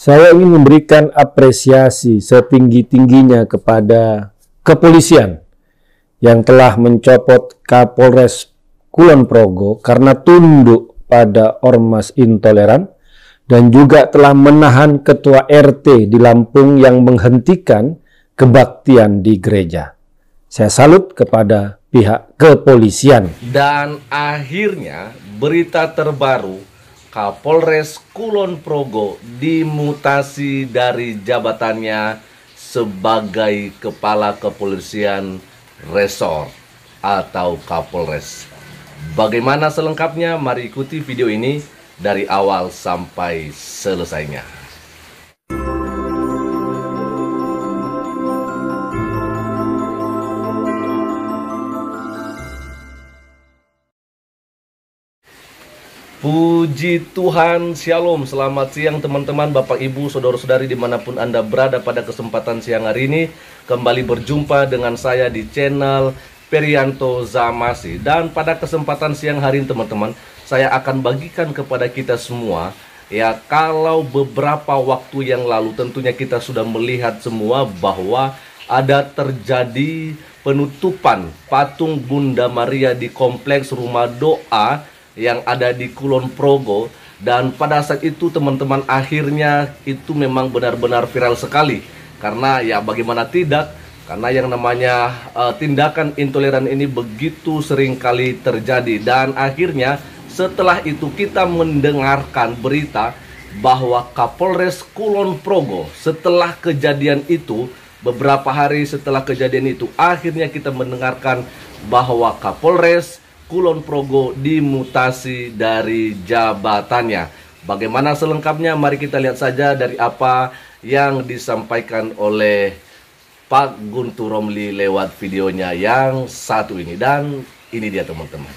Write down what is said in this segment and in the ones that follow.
Saya ingin memberikan apresiasi setinggi-tingginya kepada kepolisian yang telah mencopot Kapolres Kulon Progo karena tunduk pada ormas intoleran dan juga telah menahan Ketua RT di Lampung yang menghentikan kebaktian di gereja. Saya salut kepada pihak kepolisian. Dan akhirnya berita terbaru, Kapolres Kulon Progo dimutasi dari jabatannya sebagai Kepala Kepolisian Resor atau Kapolres. Bagaimana selengkapnya? Mari ikuti video ini dari awal sampai selesainya. Puji Tuhan, Shalom, selamat siang teman-teman, Bapak Ibu, Saudara-saudari dimanapun Anda berada. Pada kesempatan siang hari ini kembali berjumpa dengan saya di channel Perianto Zamasi. Dan pada kesempatan siang hari ini teman-teman, saya akan bagikan kepada kita semua, ya, kalau beberapa waktu yang lalu tentunya kita sudah melihat semua bahwa ada terjadi penutupan patung Bunda Maria di kompleks rumah doa yang ada di Kulon Progo. Dan pada saat itu teman-teman, akhirnya itu memang benar-benar viral sekali. Karena ya bagaimana tidak, karena yang namanya tindakan intoleran ini begitu sering kali terjadi. Dan akhirnya setelah itu kita mendengarkan berita bahwa Kapolres Kulon Progo setelah kejadian itu, beberapa hari setelah kejadian itu, akhirnya kita mendengarkan bahwa Kapolres Kulon Progo dimutasi dari jabatannya. Bagaimana selengkapnya? Mari kita lihat saja dari apa yang disampaikan oleh Pak Guntur Romli lewat videonya yang satu ini. Dan ini dia teman-teman.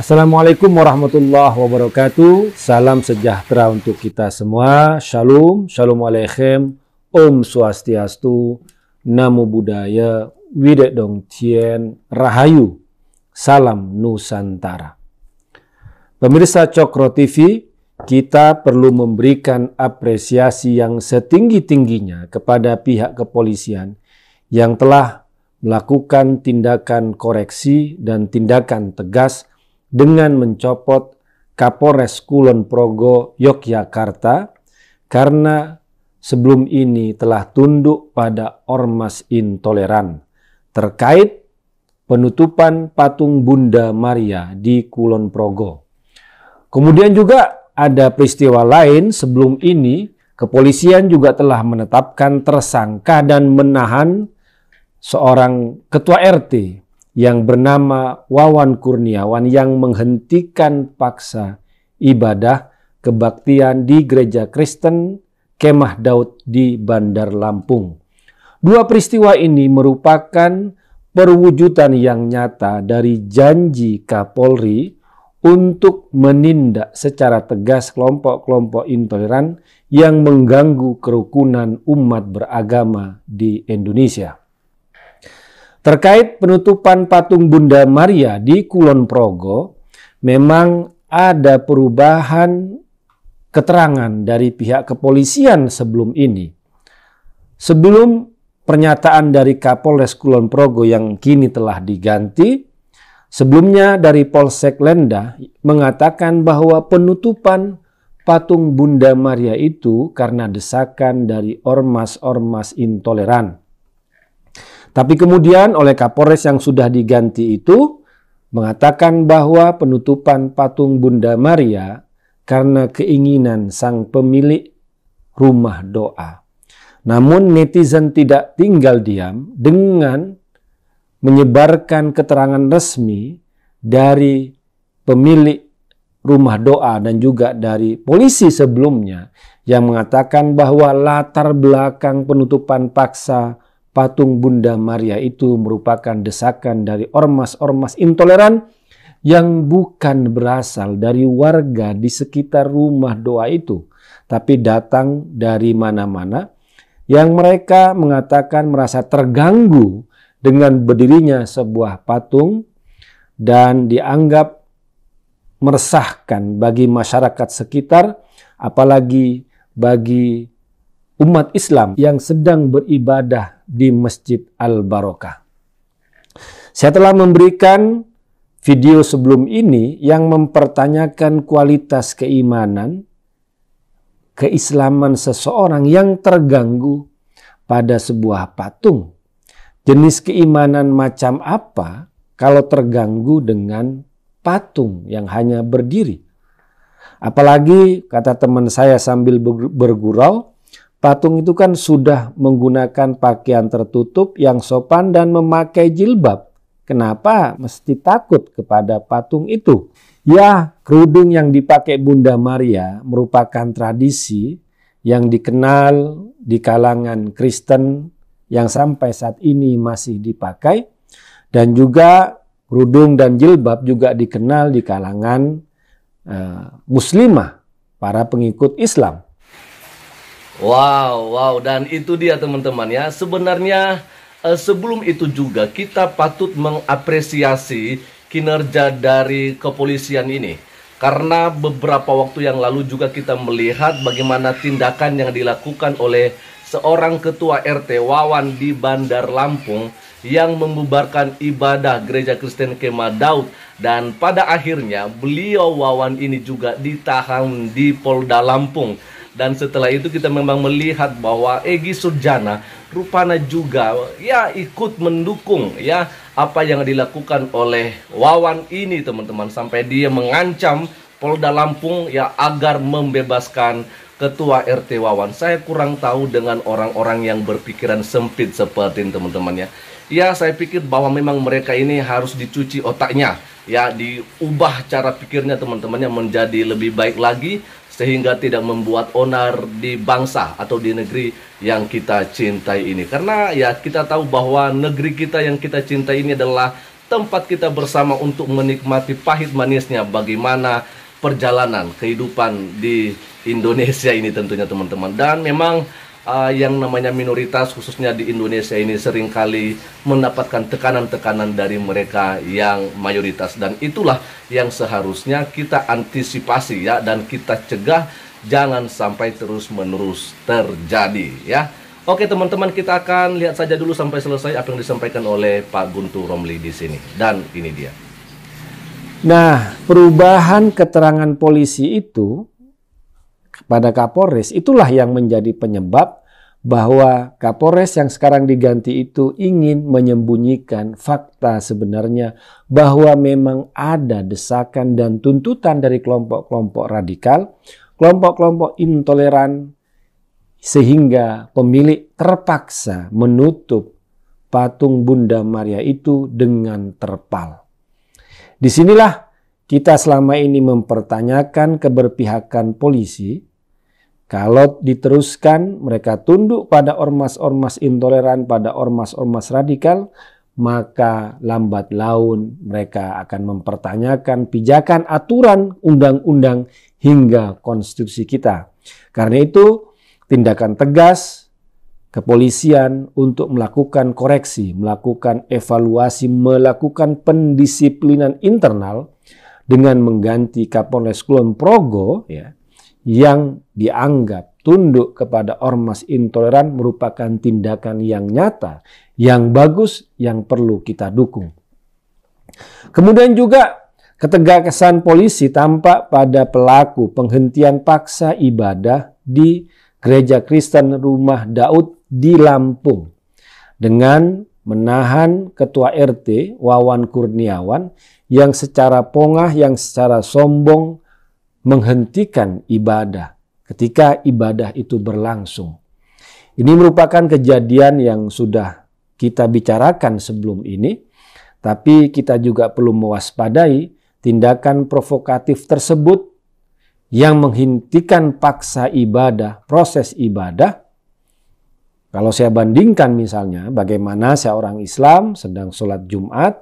Assalamualaikum warahmatullahi wabarakatuh. Salam sejahtera untuk kita semua. Shalom, shalom aleichem, Om Swastiastu, Namo Buddhaya, Widek Dong Tien, Rahayu. Salam Nusantara. Pemirsa Cokro TV, kita perlu memberikan apresiasi yang setinggi-tingginya kepada pihak kepolisian yang telah melakukan tindakan koreksi dan tindakan tegas dengan mencopot Kapolres Kulon Progo Yogyakarta karena sebelum ini telah tunduk pada ormas intoleran terkait penutupan patung Bunda Maria di Kulon Progo. Kemudian juga ada peristiwa lain sebelum ini, kepolisian juga telah menetapkan tersangka dan menahan seorang ketua RT yang bernama Wawan Kurniawan yang menghentikan paksa ibadah kebaktian di gereja Kristen Kemah Daud di Bandar Lampung. Dua peristiwa ini merupakan perwujudan yang nyata dari janji Kapolri untuk menindak secara tegas kelompok-kelompok intoleran yang mengganggu kerukunan umat beragama di Indonesia. Terkait penutupan patung Bunda Maria di Kulon Progo, memang ada perubahan keterangan dari pihak kepolisian sebelum ini. Sebelum pernyataan dari Kapolres Kulon Progo yang kini telah diganti, sebelumnya dari Polsek Lenda mengatakan bahwa penutupan patung Bunda Maria itu karena desakan dari ormas-ormas intoleran. Tapi kemudian oleh Kapolres yang sudah diganti itu mengatakan bahwa penutupan patung Bunda Maria karena keinginan sang pemilik rumah doa. Namun netizen tidak tinggal diam dengan menyebarkan keterangan resmi dari pemilik rumah doa dan juga dari polisi sebelumnya yang mengatakan bahwa latar belakang penutupan paksa patung Bunda Maria itu merupakan desakan dari ormas-ormas intoleran yang bukan berasal dari warga di sekitar rumah doa itu, tapi datang dari mana-mana, yang mereka mengatakan merasa terganggu dengan berdirinya sebuah patung dan dianggap meresahkan bagi masyarakat sekitar, apalagi bagi umat Islam yang sedang beribadah di Masjid Al-Barokah. Saya telah memberikan video sebelum ini yang mempertanyakan kualitas keimanan, keislaman seseorang yang terganggu pada sebuah patung. Jenis keimanan macam apa kalau terganggu dengan patung yang hanya berdiri? Apalagi kata teman saya sambil bergurau, patung itu kan sudah menggunakan pakaian tertutup yang sopan dan memakai jilbab. Kenapa mesti takut kepada patung itu? Ya, kerudung yang dipakai Bunda Maria merupakan tradisi yang dikenal di kalangan Kristen yang sampai saat ini masih dipakai. Dan juga kerudung dan jilbab juga dikenal di kalangan muslimah, para pengikut Islam. Wow, dan itu dia teman-teman ya. Sebenarnya sebelum itu juga kita patut mengapresiasi kinerja dari kepolisian ini. Karena beberapa waktu yang lalu juga kita melihat bagaimana tindakan yang dilakukan oleh seorang ketua RT Wawan di Bandar Lampung yang membubarkan ibadah Gereja Kristen Kemah Daud. Dan pada akhirnya beliau Wawan ini juga ditahan di Polda Lampung. Dan setelah itu kita memang melihat bahwa Egy Sujana rupanya juga ya ikut mendukung ya apa yang dilakukan oleh Wawan ini teman-teman, sampai dia mengancam Polda Lampung ya agar membebaskan ketua RT Wawan. Saya kurang tahu dengan orang-orang yang berpikiran sempit seperti ini teman-teman ya. Ya, saya pikir bahwa memang mereka ini harus dicuci otaknya ya, diubah cara pikirnya teman-temannya menjadi lebih baik lagi, sehingga tidak membuat onar di bangsa atau di negeri yang kita cintai ini. Karena ya kita tahu bahwa negeri kita yang kita cintai ini adalah tempat kita bersama untuk menikmati pahit manisnya bagaimana perjalanan kehidupan di Indonesia ini tentunya teman-teman. Dan memang yang namanya minoritas khususnya di Indonesia ini seringkali mendapatkan tekanan-tekanan dari mereka yang mayoritas, dan itulah yang seharusnya kita antisipasi ya, dan kita cegah jangan sampai terus-menerus terjadi ya. Oke teman-teman, kita akan lihat saja dulu sampai selesai apa yang disampaikan oleh Pak Guntur Romli di sini, dan ini dia. Nah, perubahan keterangan polisi itu kepada Kapolres itulah yang menjadi penyebab bahwa Kapolres yang sekarang diganti itu ingin menyembunyikan fakta sebenarnya bahwa memang ada desakan dan tuntutan dari kelompok-kelompok radikal, kelompok-kelompok intoleran, sehingga pemilik terpaksa menutup patung Bunda Maria itu dengan terpal. Disinilah kita selama ini mempertanyakan keberpihakan polisi. Kalau diteruskan mereka tunduk pada ormas-ormas intoleran, pada ormas-ormas radikal, maka lambat laun mereka akan mempertanyakan pijakan aturan undang-undang hingga konstitusi kita. Karena itu tindakan tegas kepolisian untuk melakukan koreksi, melakukan evaluasi, melakukan pendisiplinan internal dengan mengganti Kapolres Kulon Progo ya, yang dianggap tunduk kepada ormas intoleran merupakan tindakan yang nyata, yang bagus, yang perlu kita dukung. Kemudian juga ketegasan polisi tampak pada pelaku penghentian paksa ibadah di Gereja Kristen Rumah Daud di Lampung dengan menahan ketua RT Wawan Kurniawan yang secara pongah, yang secara sombong menghentikan ibadah ketika ibadah itu berlangsung. Ini merupakan kejadian yang sudah kita bicarakan sebelum ini, tapi kita juga perlu mewaspadai tindakan provokatif tersebut yang menghentikan paksa ibadah, proses ibadah. Kalau saya bandingkan misalnya bagaimana seorang Islam sedang sholat Jumat,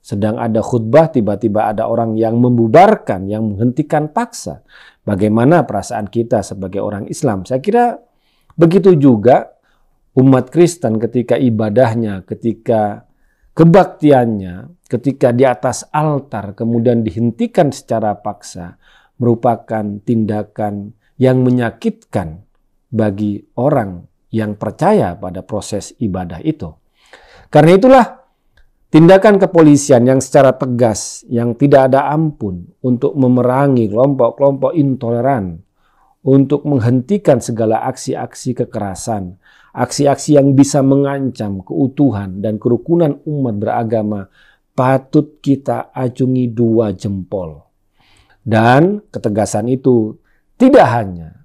sedang ada khutbah, tiba-tiba ada orang yang membubarkan, yang menghentikan paksa. Bagaimana perasaan kita sebagai orang Islam? Saya kira begitu juga umat Kristen ketika ibadahnya, ketika kebaktiannya, ketika di atas altar kemudian dihentikan secara paksa, merupakan tindakan yang menyakitkan bagi orang yang percaya pada proses ibadah itu. Karena itulah tindakan kepolisian yang secara tegas, yang tidak ada ampun untuk memerangi kelompok-kelompok intoleran, untuk menghentikan segala aksi-aksi kekerasan, aksi-aksi yang bisa mengancam keutuhan dan kerukunan umat beragama, patut kita acungi 2 jempol. Dan ketegasan itu tidak hanya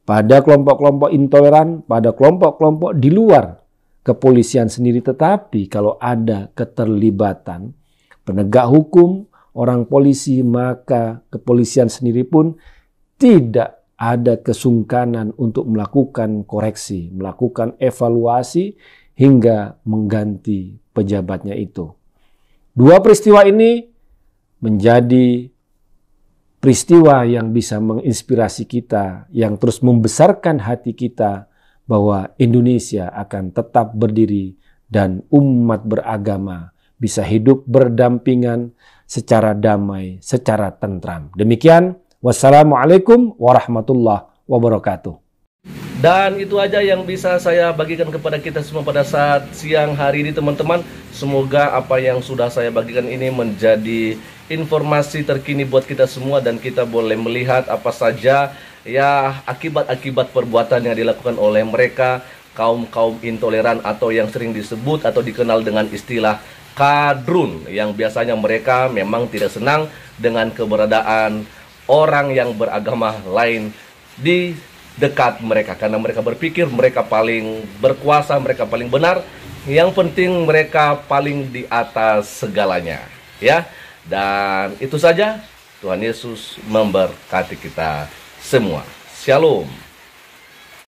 pada kelompok-kelompok intoleran, pada kelompok-kelompok di luar kepolisian sendiri, tetapi kalau ada keterlibatan penegak hukum, orang polisi, maka kepolisian sendiri pun tidak ada kesungkanan untuk melakukan koreksi, melakukan evaluasi hingga mengganti pejabatnya itu. 2 peristiwa ini menjadi peristiwa yang bisa menginspirasi kita, yang terus membesarkan hati kita bahwa Indonesia akan tetap berdiri dan umat beragama bisa hidup berdampingan secara damai, secara tentram. Demikian, wassalamualaikum warahmatullahi wabarakatuh. Dan itu aja yang bisa saya bagikan kepada kita semua pada saat siang hari ini, teman-teman. Semoga apa yang sudah saya bagikan ini menjadi informasi terkini buat kita semua, dan kita boleh melihat apa saja ya akibat-akibat perbuatan yang dilakukan oleh mereka, kaum-kaum intoleran atau yang sering disebut atau dikenal dengan istilah kadrun, yang biasanya mereka memang tidak senang dengan keberadaan orang yang beragama lain di dekat mereka, karena mereka berpikir mereka paling berkuasa, mereka paling benar, yang penting mereka paling di atas segalanya, ya. Dan itu saja. Tuhan Yesus memberkati kita semua. Shalom.